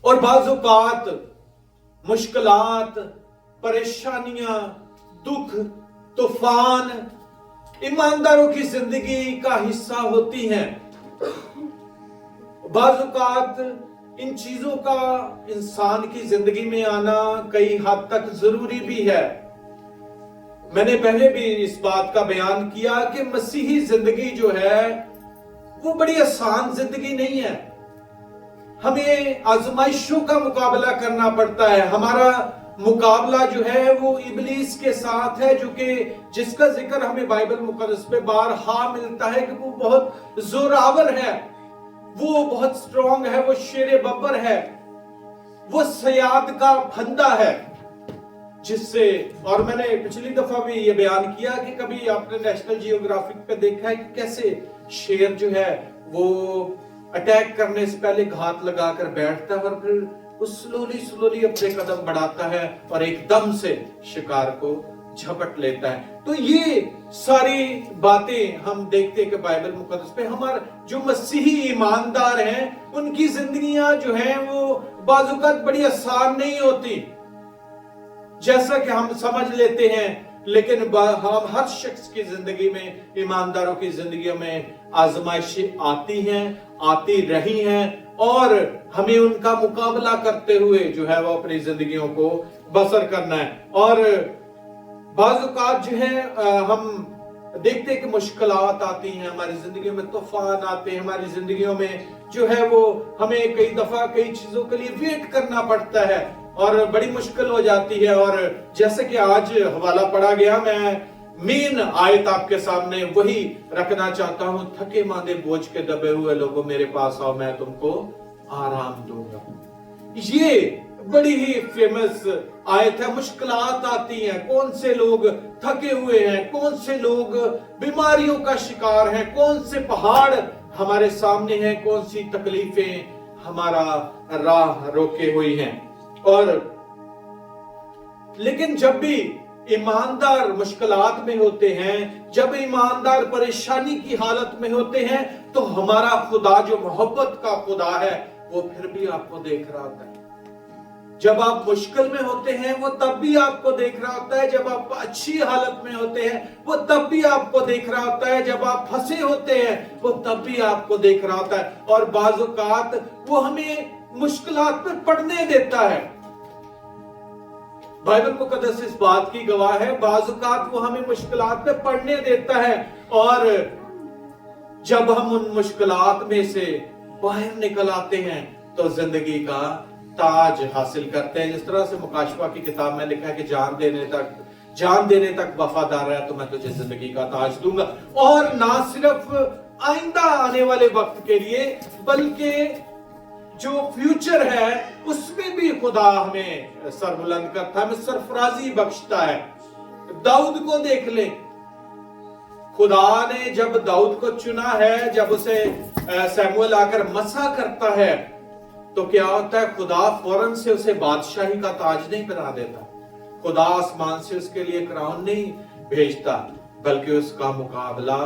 और बाज़ औक़ात मुश्किलात, परेशानियां, दुख, तूफान ईमानदारों की जिंदगी का हिस्सा होती हैं। बाज़ औक़ात इन चीजों का इंसान की जिंदगी में आना कई हद तक जरूरी भी है। मैंने पहले भी इस बात का बयान किया कि मसीही जिंदगी जो है वो बड़ी आसान जिंदगी नहीं है। हमें आजमाइशों का मुकाबला करना पड़ता है। हमारा मुकाबला जो है वो इब्लीस के साथ है, जो कि जिसका जिक्र हमें बाइबल मुकद्दस में बारहा मिलता है कि वो बहुत जोरावर है, वो बहुत स्ट्रॉन्ग है, वो शेर बब्बर है, वो सयाद का फंदा है, जिससे, और मैंने पिछली दफा भी ये बयान किया कि कभी आपने नेशनल जियोग्राफिक पे देखा है कि कैसे शेर जो है वो अटैक करने से पहले घात लगाकर बैठता है और फिर वो स्लोली अपने कदम बढ़ाता है और एकदम से शिकार को झपट लेता है। तो ये सारी बातें हम देखते हैं कि बाइबल मुकद्दस पे हमारे जो मसीही ईमानदार हैं उनकी जिंदगियां जो हैं वो बाज़ औक़ात बड़ी आसान नहीं होती जैसा कि हम समझ लेते हैं, लेकिन हम हर शख्स की जिंदगी में, ईमानदारों की जिंदगियों में आजमाइशें आती हैं, आती रही हैं और हमें उनका मुकाबला करते हुए जो है वो अपनी जिंदगियों को बसर करना है। और बाज़ औक़ात जो है हम देखते हैं कि मुश्किलात आती हैं हमारी जिंदगी में, तूफान आते हैं हमारी जिंदगियों में, जो है वो हमें कई दफा कई चीजों के लिए वेट करना पड़ता है और बड़ी मुश्किल हो जाती है। और जैसे कि आज हवाला पढ़ा गया, मैं मेन आयत आपके सामने वही रखना चाहता हूं, थके मांदे बोझ के दबे हुए लोगों मेरे पास आओ, मैं तुमको आराम दूंगा। ये बड़ी ही फेमस आयत है। मुश्किलात आती हैं, कौन से लोग थके हुए हैं, कौन से लोग बीमारियों का शिकार हैं, कौन से पहाड़ हमारे सामने हैं, कौन सी तकलीफें हमारा राह रोके हुई हैं। और लेकिन जब भी ईमानदार मुश्किलात में होते हैं, जब ईमानदार परेशानी की हालत में होते हैं, तो हमारा खुदा जो मोहब्बत का खुदा है वो फिर भी आपको देख रहा होता है। जब आप मुश्किल में होते हैं वो तब भी आपको देख रहा होता है, जब आप अच्छी हालत में होते हैं वो तब भी आपको देख रहा होता है, जब आप फंसे होते हैं वो तब भी आपको देख रहा होता है। और बाज़ औक़ात वो हमें मुश्किलात में पड़ने देता है। बाइबल मुकद्दस इस बात की गवाह है, बाज़ औक़ात वो हमें मुश्किलात में पड़ने देता है और जब हम उन मुश्किलात में से बाहर निकल आते हैं तो जिंदगी का ताज हासिल करते हैं। जिस तरह से मुकाशफा की किताब में लिखा है कि जान देने तक वफादार है तो मैं तुझे जिंदगी का ताज दूंगा। और ना सिर्फ आइंदा आने वाले वक्त के लिए बल्कि जो फ्यूचर है उसमें भी खुदा हमें सरबुलंद करता है, हमें सरफराजी बख्शता है। दाऊद को देख ले, खुदा ने जब दाऊद को चुना है, जब उसे सैमुएल आकर मसा करता है तो क्या होता है, खुदा फौरन से उसे बादशाही का ताज नहीं पहना देता, खुदा आसमान से उसके लिए क्राउन नहीं भेजता, बल्कि उसका मुकाबला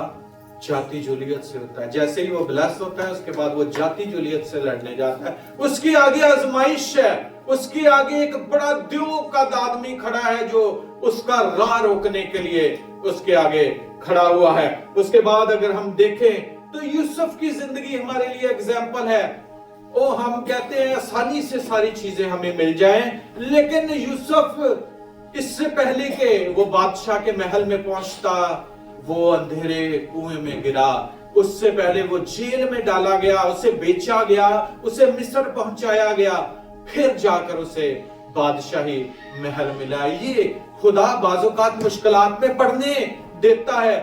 जाति जूलियत से होता है। जैसे ही वो ब्लेस होता है उसके बाद वो जाति जूलियत से लड़ने जाता है। उसके आगे आजमाइश है, उसके आगे एक बड़ा द्यों का आदमी खड़ा है जो उसका राह रोकने के लिए उसके आगे खड़ा हुआ है। उसके बाद अगर हम देखें तो यूसुफ की जिंदगी हमारे लिए एग्जाम्पल है। हम कहते हैं आसानी से सारी चीजें हमें मिल जाएं, लेकिन यूसुफ इससे पहले के वो बादशाह के महल में पहुंचता वो अंधेरे कुएं में गिरा, उससे पहले वो जेल में डाला गया, उसे बेचा गया, उसे मिस्र पहुंचाया गया, फिर जाकर उसे बादशाही महल मिला। ये खुदा बाज़ औक़ात मुश्किलात में पड़ने देता है।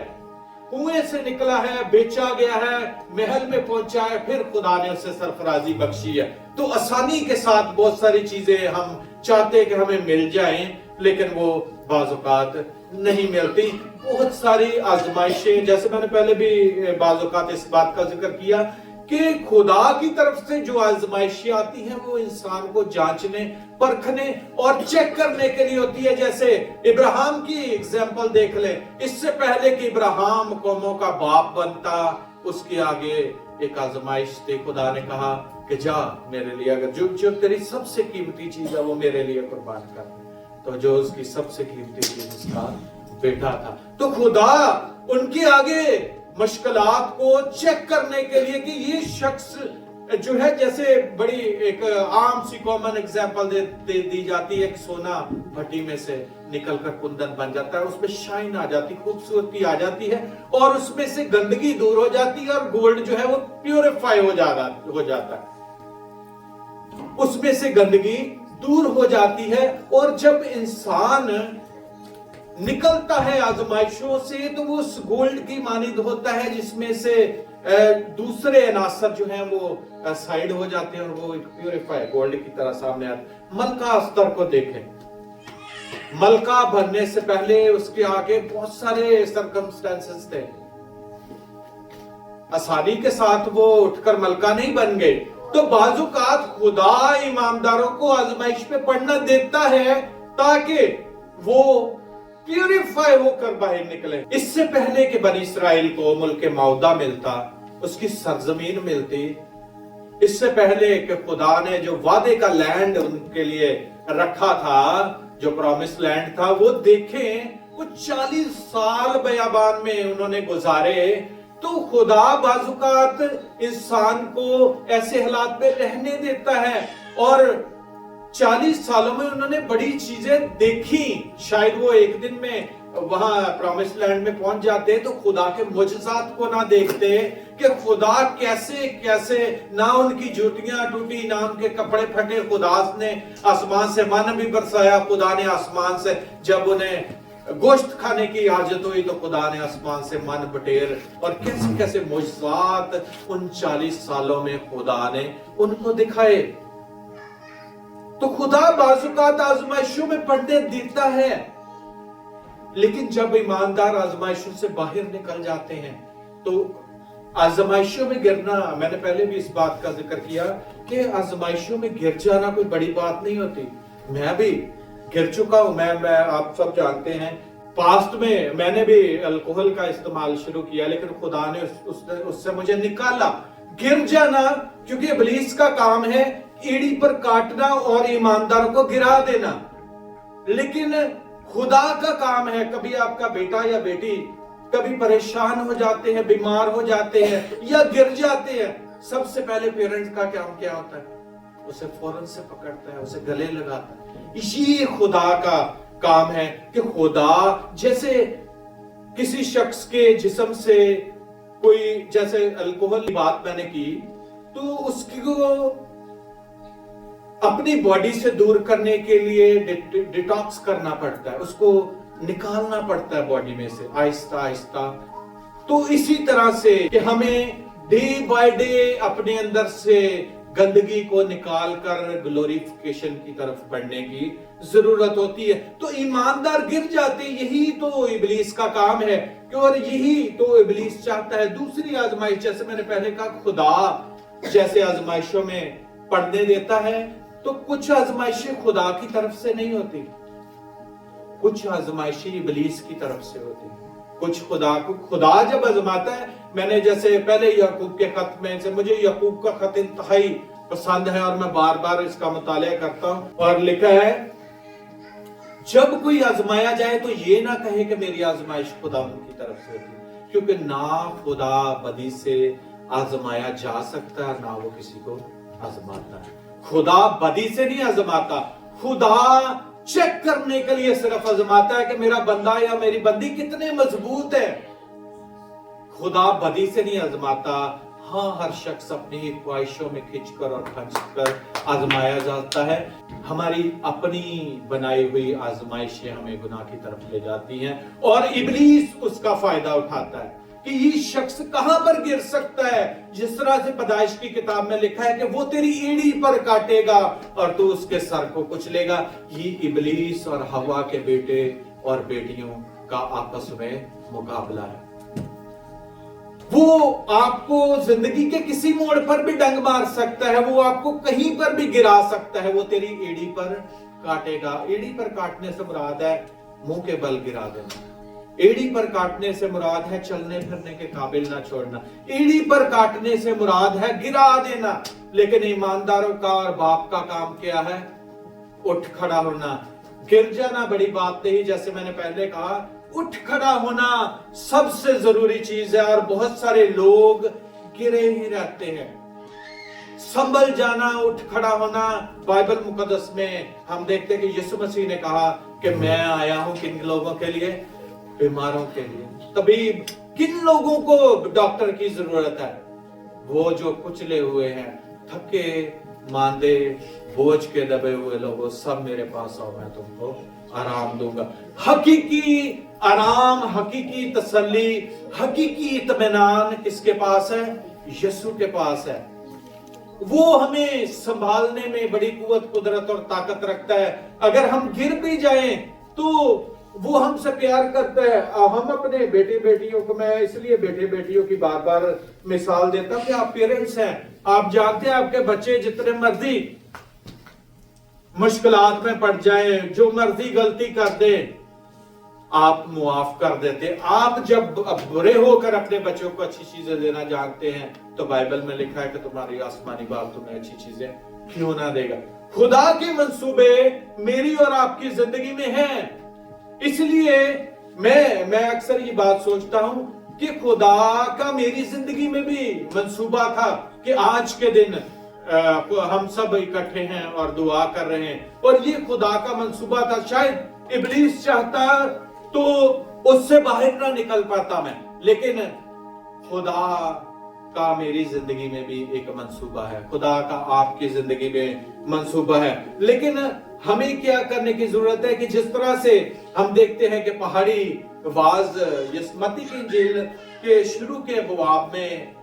कुएं से निकला है, बेचा गया है, महल में पहुंचा है, फिर खुदा ने उसे सरफराजी बख्शी है। तो आसानी के साथ बहुत सारी चीजें हम चाहते हैं कि हमें मिल जाएं, लेकिन वो बाज़ औक़ात नहीं मिलती। बहुत सारी आजमाइशें, जैसे मैंने पहले भी बाज़ औक़ात इस बात का जिक्र किया कि खुदा की तरफ से जो आजमाइशें आती हैं वो इंसान को जांचने, परखने और चेक करने के लिए होती है। जैसे इब्राहिम की एग्जाम्पल देख ले, इससे पहले कि इब्राहिम कौमों का बाप बनता उसके आगे एक आजमाइश थी। खुदा ने कहा कि जा मेरे लिए, अगर जो तेरी सबसे कीमती चीज है वो मेरे लिए कुर्बान कर। तो जो उसकी सबसे कीमती चीज उसका बेटा था। तो खुदा उनके आगे मुश्किलात को चेक करने के लिए कि ये शख्स जो है, जैसे बड़ी एक आम सी कॉमन एग्जांपल दी जाती है कि सोना भट्टी में से निकलकर कुंदन बन जाता है, उसमें शाइन आ जाती, खूबसूरती आ जाती है और उसमें से गंदगी दूर हो जाती है और गोल्ड जो है वो प्यूरिफाई हो जाता है, उसमें से गंदगी दूर हो जाती है। और जब इंसान निकलता है आजमाइशों से तो वो उस गोल्ड की मानिंद होता है जिसमें से दूसरे अनासर जो हैं वो साइड हो जाते हैं और वो एक प्यूरिफाई गोल्ड की तरह सामने आते। मलका अस्तर को देखें, मलका बनने से पहले उसके आगे बहुत सारे सर्कमस्टेंसेस थे, आसानी के साथ वो उठकर मलका नहीं बन गए। तो बाजुकात खुदा ईमानदारों को आजमाइश पे पढ़ना देता है ताकि वो प्यूरिफाई होकर बाहर निकले। इससे पहले कि बनी इस्राइल को मुल्क मौदा मिलता, उसकी सरजमीन मिलती, इससे पहले कि खुदा ने जो वादे का लैंड उनके लिए रखा था, जो प्रॉमिस लैंड था, वो देखें कुछ 40 साल बयाबान में उन्होंने गुजारे। तो खुदा बाजुकात इंसान को ऐसे हालात में रहने देता है और 40 सालों में उन्होंने बड़ी चीजें देखी। शायद वो एक दिन में वहां प्रॉमिस लैंड में पहुंच जाते तो खुदा के मुजज़ात को ना देखते कि खुदा कैसे कैसे, ना उनकी जूतियां टूटी, ना उनके कपड़े फटे, खुदा ने आसमान से मन भी बरसाया, खुदा ने आसमान से जब उन्हें गोश्त खाने की हाजत हुई तो खुदा ने आसमान से मन बटेर, और कैसे कैसे मुजज़ात उन 40 सालों में खुदा ने उनको दिखाए। तो खुदा बाजुकात आजमाइशों में पढ़ने देता है, लेकिन जब ईमानदार आजमाइशों से बाहर निकल जाते हैं तो आजमाइशों में गिरना, मैंने पहले भी इस बात का जिक्र किया कि आजमाइशों में गिर जाना कोई बड़ी बात नहीं होती। मैं भी गिर चुका हूं, मैं आप सब जानते हैं, पास्ट में मैंने भी अल्कोहल का इस्तेमाल शुरू किया, लेकिन खुदा ने उससे मुझे निकाला। गिर जाना क्योंकि इब्लीस का काम है ईड़ी पर काटना और ईमानदारों को गिरा देना, लेकिन खुदा का काम है, कभी आपका बेटा या बेटी कभी परेशान हो जाते हैं, बीमार हो जाते हैं या गिर जाते हैं, सबसे पहले पेरेंट्स का काम क्या होता है? उसे फौरन से पकड़ता है, उसे गले लगाता है। इसी खुदा का काम है कि खुदा जैसे किसी शख्स के जिस्म से कोई, जैसे अल्कोहल की बात मैंने की, तो उसको अपनी बॉडी से दूर करने के लिए डिटॉक्स करना पड़ता है, उसको निकालना पड़ता है बॉडी में से आहिस्ता आहिस्ता। तो इसी तरह से कि हमें डे बाय डे अपने अंदर से गंदगी को निकाल कर ग्लोरिफिकेशन की तरफ बढ़ने की जरूरत होती है। तो ईमानदार गिर जाते, यही तो इब्लीस का काम है, और यही तो इब्लीस चाहता है। दूसरी आजमाइश, जैसे मैंने पहले कहा, खुदा जैसे आजमाइशों में पढ़ने देता है, तो कुछ आजमाइशें खुदा की तरफ से नहीं होती, कुछ आजमाइशें इब्लीस की तरफ से होती, कुछ खुदा जब आजमाता है। मैंने जैसे पहले याकूब के खत में से, मुझे याकूब का खत इंतहाई पसंद है और मैं बार बार इसका मुताला करता हूं, और लिखा है जब कोई आजमाया जाए तो ये ना कहे कि मेरी आजमाइश खुदा की तरफ से होती, क्योंकि ना खुदा बदी से आजमाया जा सकता है, ना वो किसी को आजमाता है। खुदा बदी से नहीं आजमाता, खुदा चेक करने के लिए सिर्फ आजमाता है कि मेरा बंदा या मेरी बंदी कितने मजबूत है। खुदा बदी से नहीं आजमाता। हाँ, हर शख्स अपनी ख्वाहिशों में खिंचकर और खंचकर आजमाया जाता है। हमारी अपनी बनाई हुई आजमाइशें हमें गुनाह की तरफ ले जाती हैं, और इब्लीस उसका फायदा उठाता है कि ये शख्स कहां पर गिर सकता है। जिस तरह से पैदाइश की किताब में लिखा है कि वो तेरी एड़ी पर काटेगा और तू उसके सर को कुचलेगा। ये इब्लीस और हवा के बेटे और बेटियों का आपस में मुकाबला है। वो आपको जिंदगी के किसी मोड़ पर भी डंग मार सकता है, वो आपको कहीं पर भी गिरा सकता है, वो तेरी एड़ी पर काटेगा। एड़ी पर काटने से मुराद है मुंह के बल गिरा देना। एड़ी पर काटने से मुराद है चलने फिरने के काबिल ना छोड़ना, एड़ी पर काटने से मुराद है गिरा देना। लेकिन ईमानदारों का और बाप का काम क्या है? उठ खड़ा होना। गिर जाना बड़ी बात नहीं, जैसे मैंने पहले कहा, उठ खड़ा होना सबसे जरूरी चीज है। और बहुत सारे लोग गिरे ही रहते हैं। संभल जाना, उठ खड़ा होना। बाइबल मुकद्दस में हम देखते हैं कि यीशु मसीह ने कहा कि मैं आया हूं किन लोगों के लिए? बीमारों के लिए। तभी किन लोगों को डॉक्टर की जरूरत है? वो जो कुचले हुए हैं, थके मांदे, बोझ के दबे हुए लोगों, सब मेरे पास आओ, मैं तुमको आराम दूंगा। हकीकी आराम, हकीकी तसल्ली, हकीकी इत्मीनान किसके पास है? यीशु के पास है। वो हमें संभालने में बड़ी कुव्वत, कुदरत और ताकत रखता है। अगर हम गिर भी जाएं तो वो हमसे प्यार करता है। हम अपने बेटे बेटियों को, मैं इसलिए बेटे बेटियों की बार बार मिसाल देता हूं कि आप पेरेंट्स हैं, आप जानते हैं आपके बच्चे जितने मर्जी मुश्किलात में पड़ जाएं, जो मर्जी गलती कर दे, आप मुआफ कर देते। आप जब बुरे होकर अपने बच्चों को अच्छी चीजें देना जानते हैं, तो बाइबल में लिखा है कि तुम्हारी आसमानी बाप तुम्हें अच्छी चीजें क्यों ना देगा। खुदा के मंसूबे मेरी और आपकी जिंदगी में हैं। इसलिए मैं अक्सर ये बात सोचता हूं कि खुदा का मेरी जिंदगी में भी मंसूबा था कि आज के दिन हम सब इकट्ठे हैं और दुआ कर रहे हैं, और ये खुदा का मंसूबा था। शायद इब्लीस चाहता तो उससे बाहर ना निकल पाता मैं, लेकिन खुदा का मेरी जिंदगी में भी एक मंसूबा है, खुदा का आपकी जिंदगी में मंसूबा है। लेकिन हमें क्या करने की जरूरत है कि जिस तरह से हम देखते हैं कि पहाड़ी वाज मत्ती की इंजील के शुरू के अबवाब में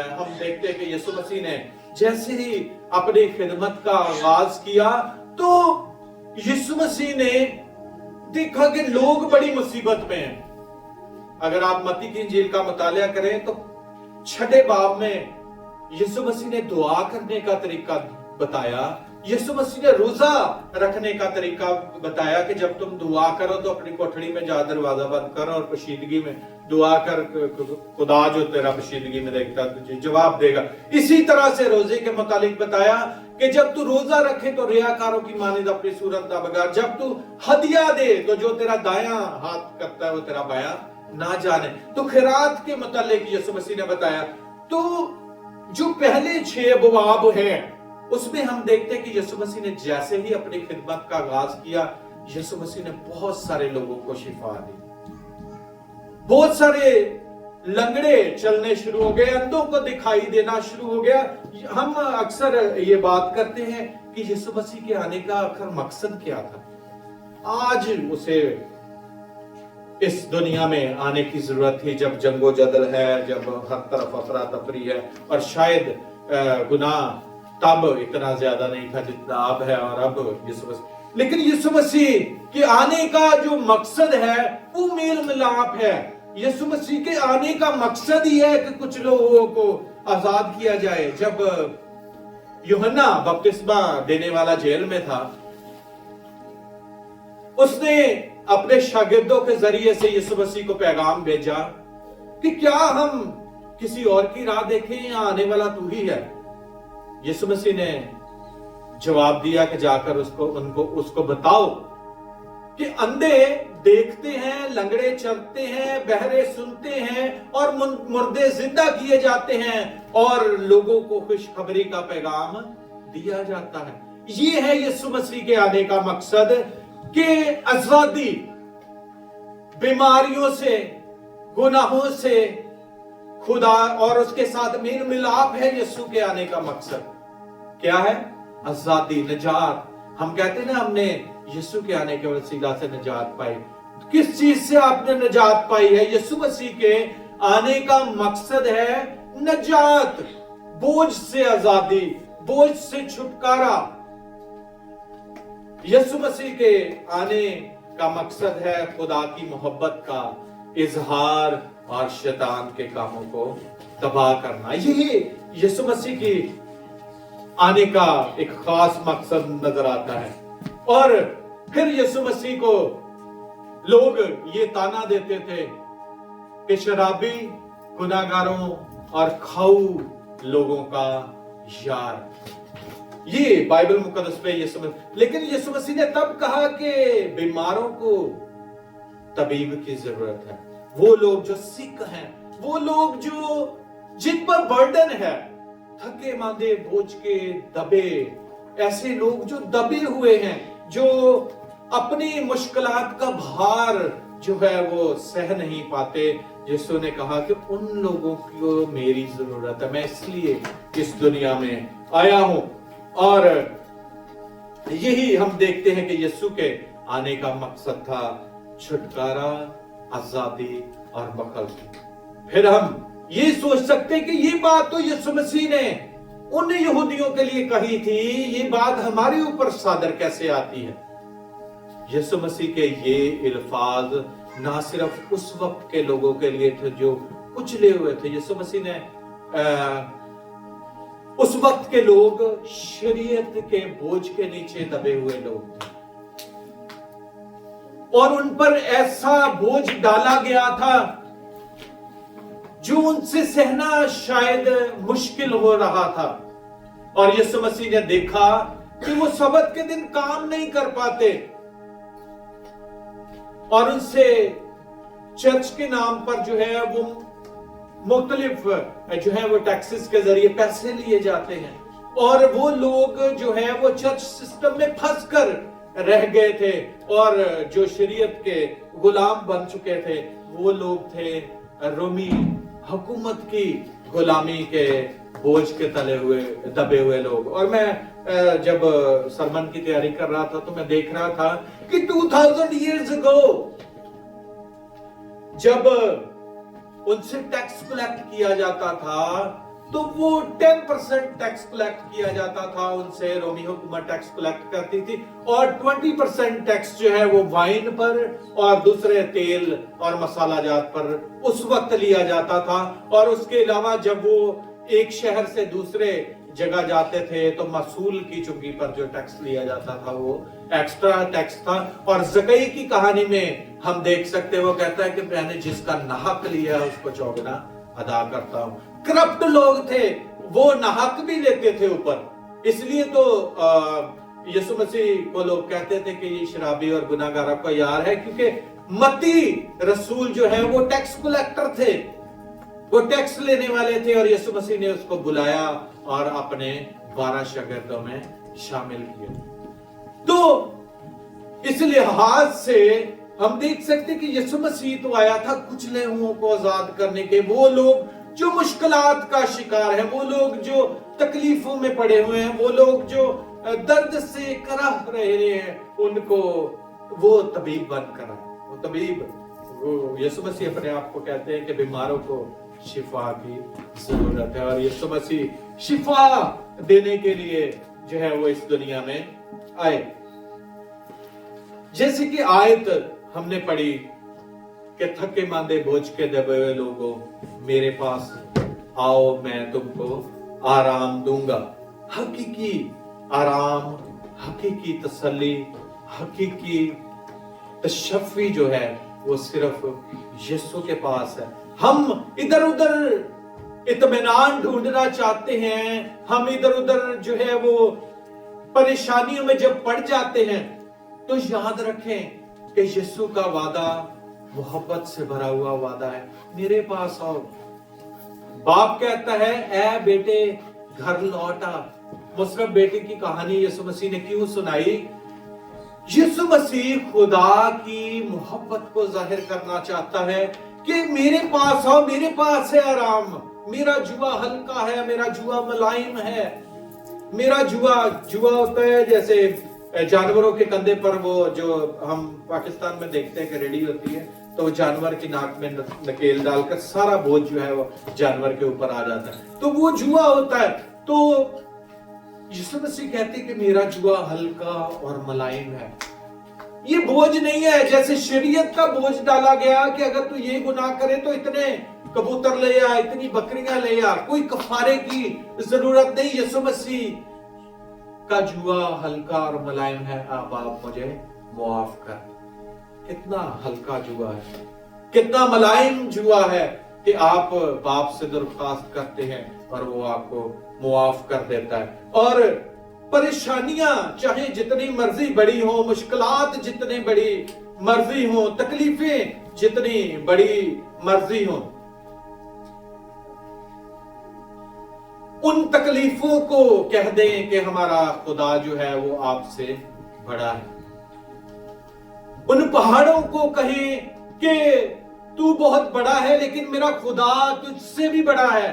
हम देखते हैं कि यीशु मसीह ने जैसे ही अपनी खिदमत का आगाज किया, तो यीशु मसीह ने देखा कि लोग बड़ी मुसीबत में हैं। अगर आप मत्ती की इंजील का मुतालिया करें तो 6 बाब में यीशु मसीह ने दुआ करने का तरीका बताया। यीशु मसीह ने रोजा रखने का तरीका बताया कि जब तुम दुआ करो तो अपनी कोठड़ी में जा दरवाजा बंद करो और पोशीदगी में दुआ कर, खुदा जो तेरा पोशीदगी में देखता तुझे जवाब देगा। इसी तरह से रोजे के मुतालिक बताया कि जब तू रोजा रखे तो रियाकारों की मानिंद अपनी सूरत ना बगाड़, जब तू हदिया दे तो जो तेरा दायां हाथ करता है वो तेरा बायां ना जाने। तो खैरात के मुतालिक यीशु मसीह ने बताया। तो जो पहले 6 अबवाब हैं उसमें हम देखते हैं कि यीशु मसीह ने जैसे ही अपनी खिदमत का आगाज किया, यीशु मसीह ने बहुत सारे लोगों को शिफा दी, बहुत सारे लंगड़े चलने शुरू हो गए, अंधों को दिखाई देना शुरू हो गया। हम अक्सर ये बात करते हैं कि यीशु मसीह के आने का आखिर मकसद क्या था। आज उसे इस दुनिया में आने की जरूरत थी जब जंगो जदल है, जब हर तरफ अफरा तफरी है, और शायद गुनाह तब इतना ज्यादा नहीं था जितना अब है। और अब यीशु मसीह, लेकिन यीशु मसीह के आने का जो मकसद है वो मेल मिलाप है। यीशु मसीह के आने का मकसद ही है कि कुछ लोगों को आजाद किया जाए। जब यूहन्ना बपतिस्मा देने वाला जेल में था, उसने अपने शागिर्दों के जरिए से यीशु मसीह को पैगाम भेजा कि क्या हम किसी और की राह देखें या आने वाला तू ही है। यीशु मसीह ने जवाब दिया कि जाकर उसको बताओ कि अंधे देखते हैं, लंगड़े चलते हैं, बहरे सुनते हैं और मुर्दे जिंदा किए जाते हैं, और लोगों को खुशखबरी का पैगाम दिया जाता है। ये है यीशु मसीह के आने का मकसद कि आजादी, बीमारियों से, गुनाहों से, खुदा और उसके साथ मेल मिलाप है। यीशु के आने का मकसद क्या है? आजादी, निजात। हम कहते हैं ना, हमने यीशु के आने के वसीला से निजात पाई। किस चीज से आपने निजात पाई है? यीशु मसीह के आने का मकसद है निजात, बोझ से आजादी, बोझ से छुटकारा। यीशु मसीह के आने का मकसद है खुदा की मोहब्बत का इजहार और शैतान के कामों को तबाह करना। यही यीशु मसीह की आने का एक खास मकसद नजर आता है। और फिर यीशु मसीह को लोग ये ताना देते थे कि शराबी, गुनाहगारों और खाऊ लोगों का यार। ये बाइबल मुकद्दस पे ये समझ, लेकिन यीशु मसीह ने तब कहा कि बीमारों को तबीब की जरूरत है। वो लोग जो सिक हैं, वो लोग जो जिन पर बर्डन है, थके मांदे बोझ के दबे, ऐसे लोग जो दबे हुए हैं, जो अपनी मुश्किलात का भार जो है वो सह नहीं पाते, यीशु ने कहा कि उन लोगों को मेरी जरूरत है। मैं इसलिए इस दुनिया में आया हूं। और यही हम देखते हैं कि यीशु के आने का मकसद था छुटकारा, आजादी और बखल। फिर हम ये सोच सकते हैं कि ये बात तो यीशु मसीह ने उन यहूदियों के लिए कही थी, ये बात हमारे ऊपर सादर कैसे आती है? यीशु मसीह के ये अल्फाज ना सिर्फ उस वक्त के लोगों के लिए थे जो कुचले हुए थे। यीशु मसीह ने उस वक्त के लोग शरीयत के बोझ के नीचे दबे हुए लोग थे, और उन पर ऐसा बोझ डाला गया था जो उनसे सहना शायद मुश्किल हो रहा था। और यीशु मसीह ने देखा कि वो सबत के दिन काम नहीं कर पाते, और उनसे चर्च के नाम पर जो है वो मुख्तलिफ जो है वो टैक्सेस के जरिए पैसे लिए जाते हैं, और वो लोग जो है वो चर्च सिस्टम में फंस कर रह गए थे, और जो शरीयत के गुलाम बन चुके थे वो लोग थे रोमी हुकूमत की गुलामी के बोझ के तले हुए दबे हुए लोग। और मैं जब सरमन की तैयारी कर रहा था तो मैं देख रहा था कि 2000 years ago जब उनसे टैक्स कलेक्ट किया जाता था तो वो 10% टैक्स कलेक्ट किया जाता था उनसे, रोमी हुकूमत टैक्स कलेक्ट करती थी, और 20% टैक्स जो है वो वाइन पर और दूसरे तेल और मसाला जात पर उस वक्त लिया जाता था। और उसके अलावा जब वो एक शहर से दूसरे जगह जाते थे तो मसूल की चुंगी पर जो टैक्स लिया जाता था वो एक्स्ट्रा टैक्स था। और ज़कई की कहानी में हम देख सकते हैं, वो कहता है कि मैंने जिसका नाहक लिया उसको चौगुना अदा करता हूं। करप्ट लोग थे, वो नाहक भी लेते थे ऊपर। इसलिए तो यीशु मसीह को लोग कहते थे कि ये शराबी और गुनाहगारों का यार है, क्योंकि मत्ती रसूल जो है वो टैक्स कलेक्टर थे, वो टैक्स लेने वाले थे, और यीशु मसीह ने उसको बुलाया और अपने 12 शागिर्दों में शामिल किया। तो इस लिहाज से हम देख सकते कि यीशु मसीह तो आया था कुचले हुओं को आजाद करने के। वो लोग जो मुश्किलात का शिकार हैं, वो लोग जो तकलीफों में पड़े हुए हैं, वो लोग जो दर्द से करह रहे हैं, उनको वो तबीब बनकर आए। वो तबीब, वो यीशु मसीह अपने आप को कहते हैं कि बीमारों को शिफा की जरूरत है, और यीशु मसीह शिफा देने के लिए जो है वो इस दुनिया में आए। जैसे कि आयत हमने पढ़ी कि थके मांदे बोझ के दबे हुए लोगों, मेरे पास आओ मैं तुमको आराम दूंगा। हकीकी आराम, हकीकी तसल्ली, हकीकी तशफ़ी जो है वो सिर्फ यीशु के पास है। हम इधर उधर इत्मीनान ढूंढना चाहते हैं, हम इधर उधर जो है वो परेशानियों में जब पड़ जाते हैं, तो याद रखें कि यीशु का वादा मोहब्बत से भरा हुआ वादा है। मेरे पास आओ। बाप कहता है, ऐ बेटे घर लौट आ। मुसरफ बेटे की कहानी यीशु मसीह ने क्यों सुनाई? यीशु मसीह खुदा की मोहब्बत को जाहिर करना चाहता है कि मेरे पास आओ, मेरे पास है आराम, मेरा जुआ हल्का है, मेरा जुआ मुलायम है। मेरा जुआ होता है जैसे जानवरों के कंधे पर वो जो हम पाकिस्तान में देखते हैं कि रेडी होती है, तो जानवर की नाक में नकेल डालकर सारा बोझ जो है वो जानवर के ऊपर आ जाता है, तो वो जुआ होता है। तो यीशु मसीह कहते हैं कि मेरा जुआ हल्का और मुलायम है। ये बोझ नहीं है जैसे शरीयत का बोझ डाला गया कि अगर तू ये गुनाह करे तो इतने कबूतर ले आ, इतनी बकरियां ले आ, कोई कफारे की जरूरत नहीं। यीशु मसीह का जुआ हल्का और मुलायम है, आप मुझे मुआफ कर। कितना हल्का जुआ है, कितना मुलायम जुआ है कि आप बाप से दरख्वास्त करते हैं और वो आपको मुआफ कर देता है। और परेशानियां चाहे जितनी मर्जी बड़ी हो, मुश्किलात जितनी बड़ी मर्जी हो, तकलीफें जितनी बड़ी मर्जी हो, उन तकलीफों को कह दें कि हमारा खुदा जो है वो आपसे बड़ा है। उन पहाड़ों को कहें कि तू बहुत बड़ा है लेकिन मेरा खुदा तुझसे भी बड़ा है।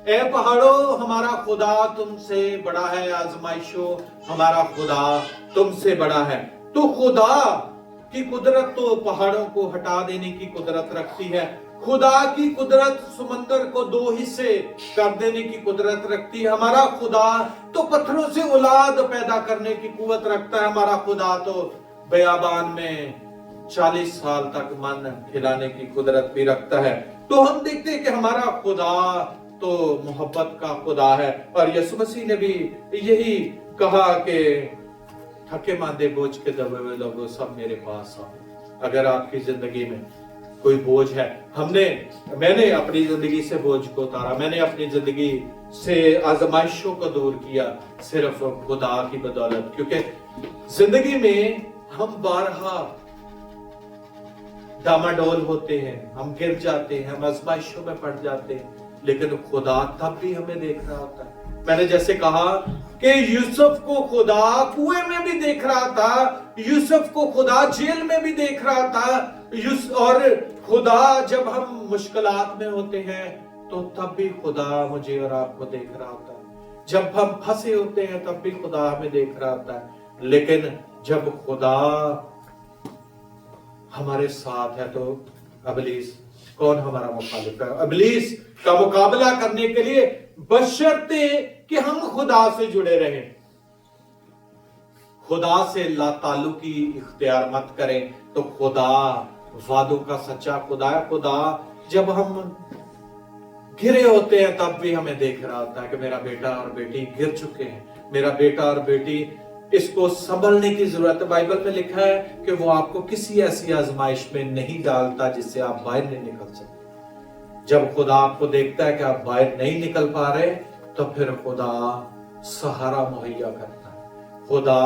ए पहाड़ों, हमारा खुदा तुमसे बड़ा है। आजमाइशों, हमारा खुदा तुमसे बड़ा है। तो खुदा की कुदरत तो पहाड़ों को हटा देने की कुदरत रखती है। खुदा की कुदरत समंदर को दो हिस्से कर देने की कुदरत रखती है। हमारा खुदा तो पत्थरों से औलाद पैदा करने की कुवत रखता है। हमारा खुदा तो बयाबान में 40 साल तक मन खिलाने की कुदरत भी रखता है। तो हम देखते हैं कि हमारा खुदा तो मोहब्बत का खुदा है। और यीशु मसीह ने भी यही कहा कि थके मांदे बोझ के दबे हुए लोगों, सब मेरे पास आओ। अगर आपकी जिंदगी में कोई बोझ है, मैंने अपनी जिंदगी से बोझ को उतारा, मैंने अपनी जिंदगी से आजमाइशों को दूर किया सिर्फ खुदा की बदौलत। क्योंकि जिंदगी में हम बारहा डामाडोल होते हैं, हम गिर जाते हैं, हम आजमाइशों में पड़ जाते हैं, लेकिन खुदा तब भी हमें देख रहा होता है। मैंने जैसे कहा कि यूसुफ को खुदा कुएं में भी देख रहा था, यूसुफ को खुदा जेल में भी देख रहा था। और खुदा जब हम मुश्किलात में होते हैं तो तब भी खुदा मुझे और आपको देख रहा होता है। जब हम फंसे होते हैं तब भी खुदा हमें देख रहा होता है। लेकिन जब खुदा हमारे साथ है तो इब्लीस कौन हमारा मुखालिफ है? इब्लीस का मुकाबला करने के लिए बशर्ते कि हम खुदा से जुड़े रहें, खुदा से लाताल्लुकी इख्तियार मत करें, तो खुदा वादों का सच्चा खुदा है। खुदा जब हम घिरे होते हैं तब भी हमें देख रहा होता है कि मेरा बेटा और बेटी गिर चुके हैं, मेरा बेटा और बेटी इसको संभलने की जरूरत है। बाइबल में लिखा है कि वो आपको किसी ऐसी आजमाइश में नहीं डालता जिससे आप बाहर नहीं निकल सकते। जब खुदा आपको देखता है कि आप बाहर नहीं निकल पा रहे तो फिर खुदा सहारा मुहैया करता है। खुदा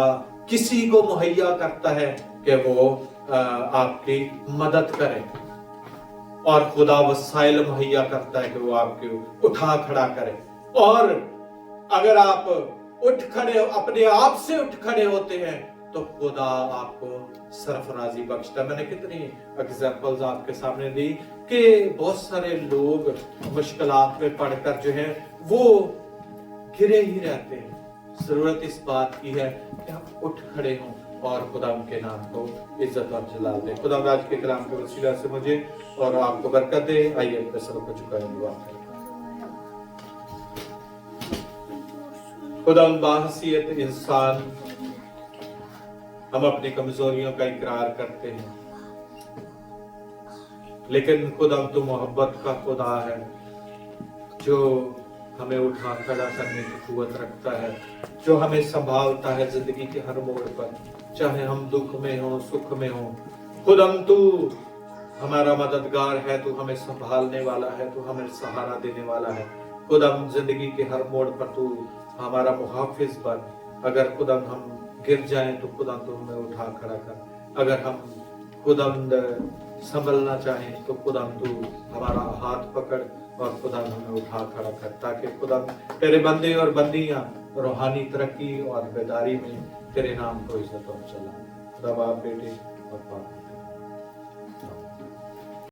किसी को मुहैया करता है कि वो आपकी मदद करे, और खुदा वसाइल मुहैया करता है कि वो आपको उठा खड़ा करे। और अगर आप अपने आप से उठ खड़े होते हैं तो खुदा आपको सरफराजी बख्शता है। मैंने कितनी एग्जांपल्स आपके सामने दी कि बहुत सारे लोग मुश्किलात में पड़कर जो है वो घिरे ही रहते हैं। जरूरत इस बात की है कि हम उठ खड़े हों और खुदा उनके नाम को इज्जत और जलाल दे। खुदा आज के कलाम के वसीला से मुझे और आपको बरकत दे। आइए अपने सरों को झुकाएं, दुआ करें। खुदा बाहसियत इंसान हम अपनी कमजोरियों का इकरार करते हैं, लेकिन खुदा तो मोहब्बत का खुदा है जो हमें उठा खड़ा करने की कुव्वत रखता है, जो हमें संभालता है जिंदगी के हर मोड़ पर, चाहे हम दुख में हो सुख में हो। खुदा तू हमारा मददगार है, तू हमें संभालने वाला है, तू हमें सहारा देने वाला है। खुदा जिंदगी के हर मोड़ पर तू हमारा मुहाफिज बन। अगर खुदा हम गिर जाएं तो खुदा तो हमें उठा खड़ा कर। अगर हम खुदा संभलना चाहें तो खुदा तू हमारा हाथ पकड़ और खुदा हमें उठा खड़ा कर, ताकि खुदा तेरे बंदे और बंदियां रूहानी तरक्की और बेदारी में तेरे नाम को इज्जत और चला। खुदा बाप बेटे और पाक